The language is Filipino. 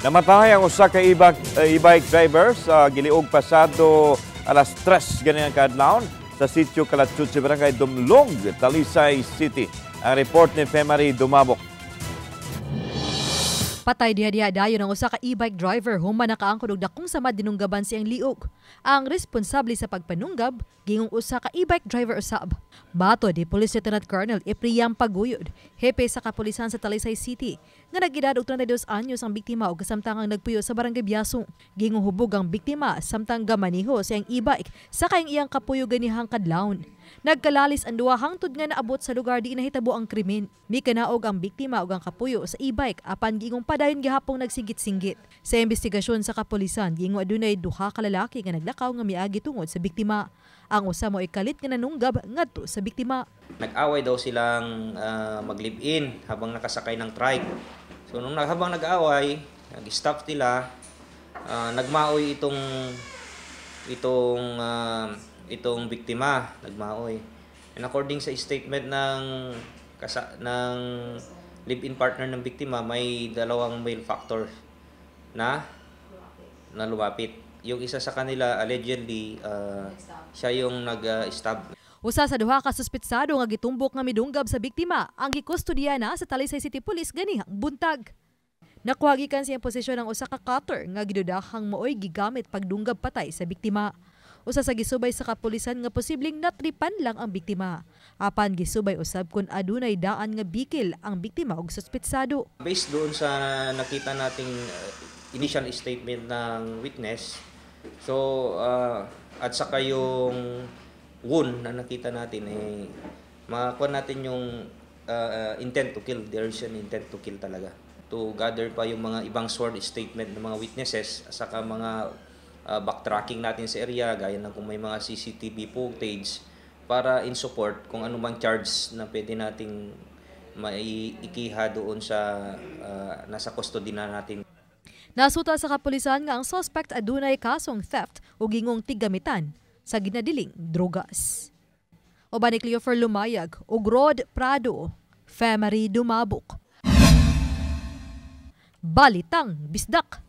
Namatay ang usa ka e-bike driver sa Giliog pasado alas 3 ganyan kadlawon sa sitio Kalatchud sa Barangay Dumlong, Talisay City. Ang report ni Femari Dumabok. Patay diha dayon ang usa ka e-bike driver human nakaangkod og dakong samad dinunggaban siyang liog. Ang responsable sa pagpanunggab gingong usa ka e-bike driver usab. Bato di Police Lieutenant Colonel Epriam Paguyod, hepe sa kapulisan sa Talisay City, nga nag-edad og 32 anyos ang biktima ug kasamtangang nagpuyo sa Barangay Biasong. Gingong hubog ang biktima samtang gamaniho siyang e-bike sa kayang iyang kapuyo ganihang kadlawon. Nagkalalis ang duha hangtod nga naabot sa lugar di nahitabo ang krimen. Mikanaog ang biktima ug ang kapuyo sa e-bike apan gingong padayon gihapong nagsinggit-singgit. Sa investigasyon sa kapulisan, gingong adunay duha ka lalaki nga naglakaw nga miagi tungod sa biktima. Ang usa mo ikalit nga nanunggab ngadto sa biktima. Nag-away daw silang mag-live-in habang nakasakay ng trike. So habang nag-away, nag-stop sila, nagmaoy itong biktima, nagmaoy. And according sa statement ng live-in partner ng biktima, may dalawang male factor na lumapit. Yung isa sa kanila allegedly siya yung nag-stab. Usa sa duha ka suspetsado nga gitumbok nga midunggab sa biktima ang gikustodiya na sa Talisay City Police ganihang buntag. Nakuha gikan siyang posisyon ang usa ka cutter nga gidudahang mooy gigamit pagdunggab patay sa biktima. Usa sa gisubay sa kapulisan nga posibleng natripan lang ang biktima. Apan gisubay usab kun adunay daan nga bikil ang biktima ug suspetsado. Based doon sa nakita nating initial statement ng witness, so at saka yung wound na nakita natin, makakuha natin yung intent to kill. There is an intent to kill talaga. To gather pa yung mga ibang sworn statement ng mga witnesses, at saka mga backtracking natin sa area, gaya ng kung may mga CCTV footage, para in support kung ano mang charge na pwede nating maiikiha doon sa nasa custody na natin. Nasuta sa kapulisan nga ang suspect adunay kasong theft o gingong tiggamitan sa ginadiling drogas. Oban ni Cleofer Lumayag ug Rod Prado, Femari Dumabok. Balitang Bisdak.